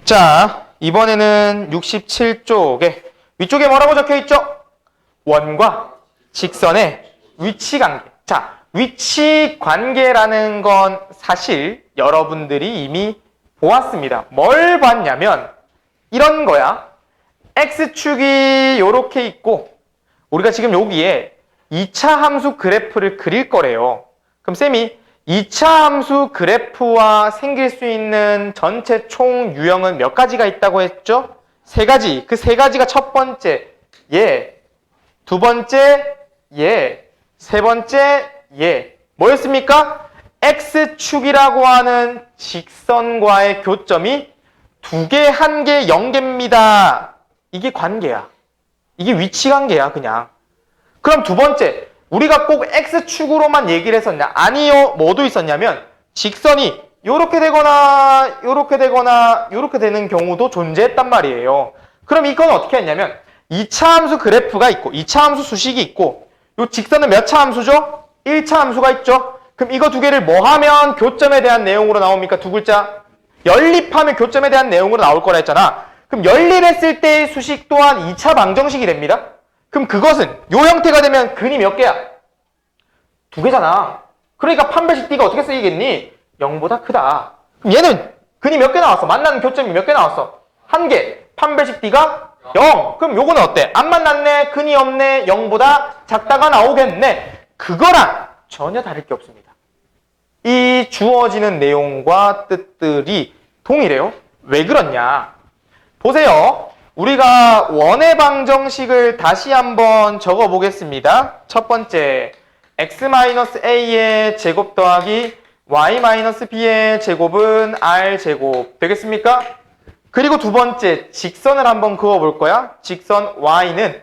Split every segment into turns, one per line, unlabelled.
자, 이번에는 67쪽에 위쪽에 뭐라고 적혀 있죠? 원과 직선의 위치 관계. 자, 위치 관계라는 건 사실 여러분들이 이미 보았습니다. 뭘 봤냐면 이런 거야. X축이 요렇게 있고 우리가 지금 여기에 2차 함수 그래프를 그릴 거래요. 그럼 쌤이 2차 함수 그래프와 생길 수 있는 전체 총 유형은 몇 가지가 있다고 했죠? 세 가지. 그 세 가지가 첫 번째 얘, 두 번째 얘, 세 번째 얘. 뭐였습니까? X축이라고 하는 직선과의 교점이 2개, 1개, 0개입니다. 이게 관계야. 이게 위치 관계야, 그냥. 그럼 두 번째, 우리가 꼭 X축으로만 얘기를 했었냐? 아니요. 뭐도 있었냐면 직선이 요렇게 되거나 요렇게 되거나 요렇게 되는 경우도 존재했단 말이에요. 그럼 이건 어떻게 했냐면 2차 함수 그래프가 있고 2차 함수 수식이 있고 요 직선은 몇 차 함수죠? 1차 함수가 있죠? 그럼 이거 두 개를 뭐 하면 교점에 대한 내용으로 나옵니까? 두 글자. 연립하면 교점에 대한 내용으로 나올 거라 했잖아. 그럼 연립했을 때의 수식 또한 2차 방정식이 됩니다. 그럼 그것은 요 형태가 되면 근이 몇 개야? 2개잖아. 그러니까 판별식 D가 어떻게 쓰이겠니? 0보다 크다. 그럼 얘는 근이 몇 개 나왔어? 만나는 교점이 몇 개 나왔어? 1개. 판별식 D가 0. 그럼 요거는 어때? 안 만났네. 근이 없네. 0보다 작다가 나오겠네. 그거랑 전혀 다를 게 없습니다. 이 주어지는 내용과 뜻들이 동일해요. 왜 그렇냐? 보세요. 우리가 원의 방정식을 다시 한번 적어 보겠습니다. 첫 번째, x-a의 제곱 더하기 y-b의 제곱은 r제곱 되겠습니까? 그리고 두 번째, 직선을 한번 그어 볼 거야. 직선 y는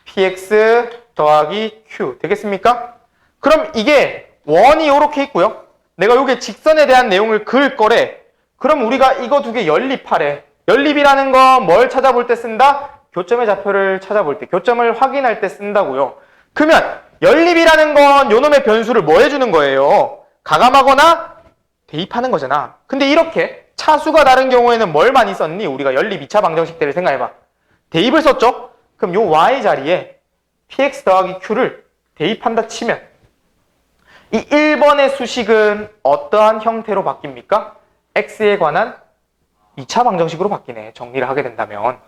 px 더하기 q 되겠습니까? 그럼 이게 원이 이렇게 있고요. 내가 여기에 직선에 대한 내용을 그을 거래. 그럼 우리가 이거 두 개 연립하래. 연립이라는 건 뭘 찾아볼 때 쓴다? 교점의 좌표를 찾아볼 때, 교점을 확인할 때 쓴다고요. 그러면 연립이라는 건 요놈의 변수를 뭐 해주는 거예요? 가감하거나 대입하는 거잖아. 근데 이렇게 차수가 다른 경우에는 뭘 많이 썼니? 우리가 연립 2차 방정식 때를 생각해봐. 대입을 썼죠? 그럼 요 y 자리에 px 더하기 q를 대입한다 치면 이 1번의 수식은 어떠한 형태로 바뀝니까? x에 관한 2차 방정식으로 바뀌네. 정리를 하게 된다면.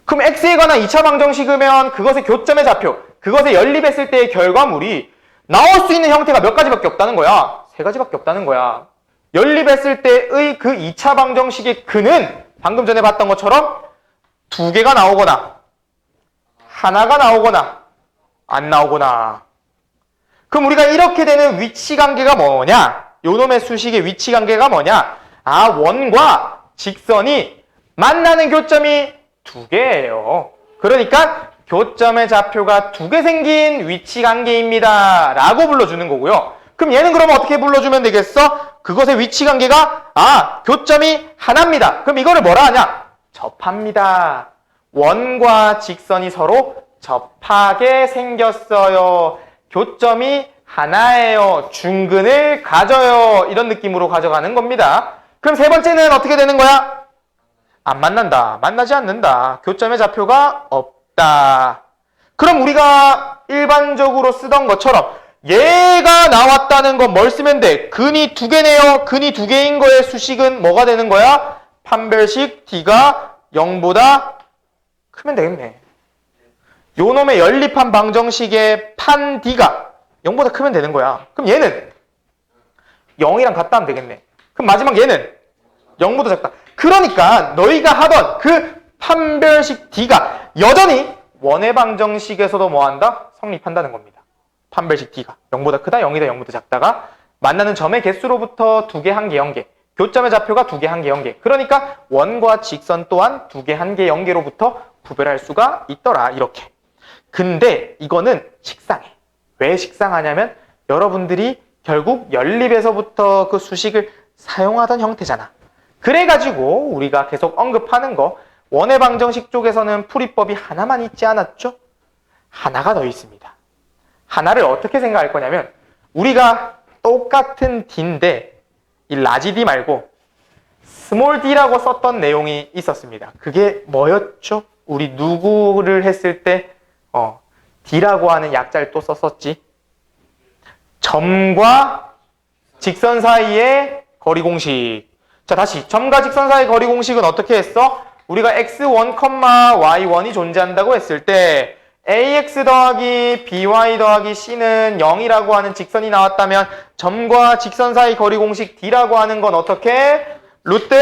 그럼 x에 관한 2차 방정식이면 그것의 교점의 좌표, 그것의 연립했을 때의 결과물이 나올 수 있는 형태가 몇 가지밖에 없다는 거야. 3가지밖에 없다는 거야. 연립했을 때의 그 2차 방정식의 근은 방금 전에 봤던 것처럼 2개가 나오거나 하나가 나오거나 안 나오거나. 그럼 우리가 이렇게 되는 위치 관계가 뭐냐? 요놈의 수식의 위치 관계가 뭐냐? 아, 원과 직선이 만나는 교점이 2개예요. 그러니까 교점의 좌표가 2개 생긴 위치 관계입니다. 라고 불러주는 거고요. 그럼 얘는 그러면 어떻게 불러주면 되겠어? 그것의 위치 관계가 교점이 하나입니다. 그럼 이거를 뭐라 하냐? 접합니다. 원과 직선이 서로 접하게 생겼어요. 교점이 하나예요. 중근을 가져요. 이런 느낌으로 가져가는 겁니다. 그럼 세 번째는 어떻게 되는 거야? 안 만난다. 만나지 않는다. 교점의 좌표가 없다. 그럼 우리가 일반적으로 쓰던 것처럼 얘가 나왔다는 건 뭘 쓰면 돼? 근이 2개네요. 근이 2개인 거의 수식은 뭐가 되는 거야? 판별식 D가 0보다 크면 되겠네. 요놈의 연립한 방정식의 판 D가 0보다 크면 되는 거야. 그럼 얘는 0이랑 같다 하면 되겠네. 그럼 마지막 얘는 0보다 작다. 그러니까 너희가 하던 그 판별식 D가 여전히 원의 방정식에서도 뭐한다? 성립한다는 겁니다. 판별식 D가 0보다 크다, 0이다, 0보다 작다가 만나는 점의 개수로부터 2개, 1개, 0개. 교점의 좌표가 2개, 1개, 0개. 그러니까 원과 직선 또한 2개, 1개, 0개로부터 구별할 수가 있더라. 이렇게. 근데 이거는 식상해. 왜 식상하냐면 여러분들이 결국 연립에서부터 그 수식을 사용하던 형태잖아. 그래가지고 우리가 계속 언급하는 거 원의 방정식 쪽에서는 풀이법이 하나만 있지 않았죠? 하나가 더 있습니다. 하나를 어떻게 생각할 거냐면 우리가 똑같은 D인데 이 라지 D 말고 스몰 d라고 썼던 내용이 있었습니다. 그게 뭐였죠? 우리 누구를 했을 때 d라고 하는 약자를 또 썼었지. 점과 직선 사이의 거리 공식. 자, 다시 점과 직선 사이의 거리 공식은 어떻게 했어? 우리가 x1, y1이 존재한다고 했을 때 ax 더하기 by 더하기 c는 0이라고 하는 직선이 나왔다면 점과 직선 사이 거리 공식 d라고 하는 건 어떻게? 루트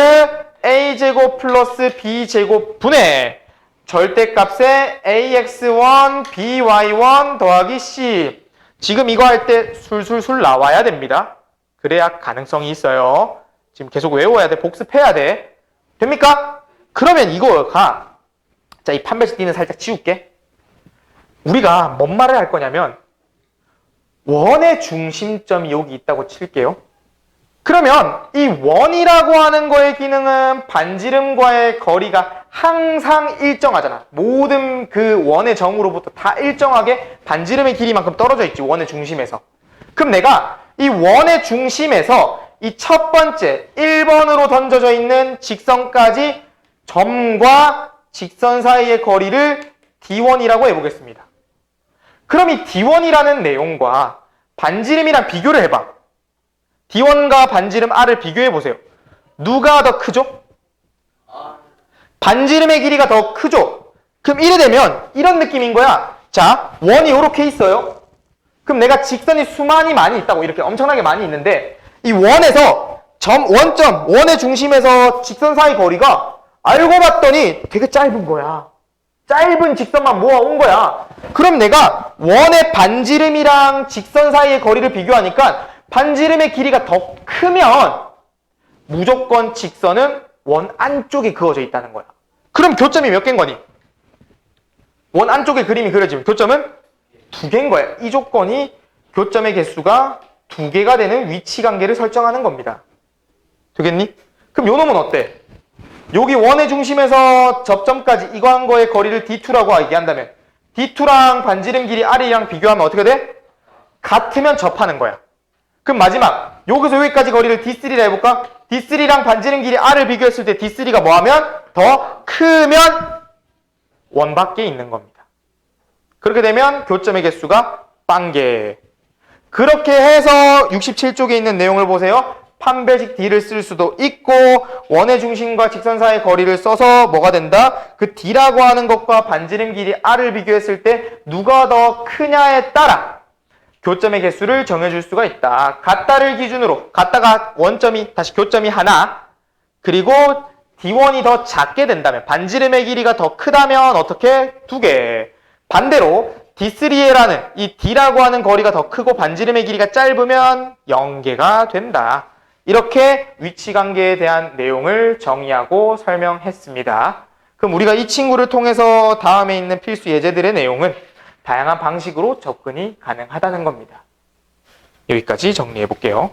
a제곱 플러스 b제곱 분의 절대값의 ax1, by1 더하기 c. 지금 이거 할 때 술술술 나와야 됩니다. 그래야 가능성이 있어요. 지금 계속 외워야 돼. 복습해야 돼. 됩니까? 그러면 이거가, 자, 이 판별식 d는 살짝 지울게. 우리가 뭔 말을 할 거냐면 원의 중심점이 여기 있다고 칠게요. 그러면 이 원이라고 하는 거의 기능은 반지름과의 거리가 항상 일정하잖아. 모든 그 원의 정으로부터 다 일정하게 반지름의 길이만큼 떨어져 있지, 원의 중심에서. 그럼 내가 이 원의 중심에서 이 첫 번째 1번으로 던져져 있는 직선까지 점과 직선 사이의 거리를 D1이라고 해보겠습니다. 그럼 이 D1이라는 내용과 반지름이랑 비교를 해봐. D1과 반지름 R을 비교해보세요. 누가 더 크죠? 반지름의 길이가 더 크죠? 그럼 이래 되면 이런 느낌인 거야. 자, 원이 이렇게 있어요. 그럼 내가 직선이 수만이 많이 있다고, 이렇게 엄청나게 많이 있는데 이 원에서 원점, 원의 중심에서 직선 사이 거리가 알고 봤더니 되게 짧은 거야. 짧은 직선만 모아온 거야. 그럼 내가 원의 반지름이랑 직선 사이의 거리를 비교하니까 반지름의 길이가 더 크면 무조건 직선은 원 안쪽에 그어져 있다는 거야. 그럼 교점이 몇 개인 거니? 원 안쪽에 그림이 그려지면 교점은 2개인 거야. 이 조건이 교점의 개수가 2개가 되는 위치 관계를 설정하는 겁니다. 되겠니? 그럼 요 놈은 어때? 여기 원의 중심에서 접점까지 이거 한 거의 거리를 D2라고 얘기한다면 D2랑 반지름 길이 R이랑 비교하면 어떻게 돼? 같으면 접하는 거야. 그럼 마지막 여기서 여기까지 거리를 D3라 해볼까? D3랑 반지름 길이 R을 비교했을 때 D3가 뭐하면? 더 크면 원 밖에 있는 겁니다. 그렇게 되면 교점의 개수가 빵개. 그렇게 해서 67쪽에 있는 내용을 보세요. 판별식 D를 쓸 수도 있고 원의 중심과 직선 사이의 거리를 써서 뭐가 된다? 그 D라고 하는 것과 반지름 길이 R을 비교했을 때 누가 더 크냐에 따라 교점의 개수를 정해줄 수가 있다. 같다를 기준으로, 같다가 원점이 다시 교점이 하나, 그리고 D1이 더 작게 된다면, 반지름의 길이가 더 크다면 어떻게? 2개. 반대로 D3라는 이 D라고 하는 거리가 더 크고 반지름의 길이가 짧으면 0개가 된다. 이렇게 위치관계에 대한 내용을 정의하고 설명했습니다. 그럼 우리가 이 친구를 통해서 다음에 있는 필수 예제들의 내용은 다양한 방식으로 접근이 가능하다는 겁니다. 여기까지 정리해 볼게요.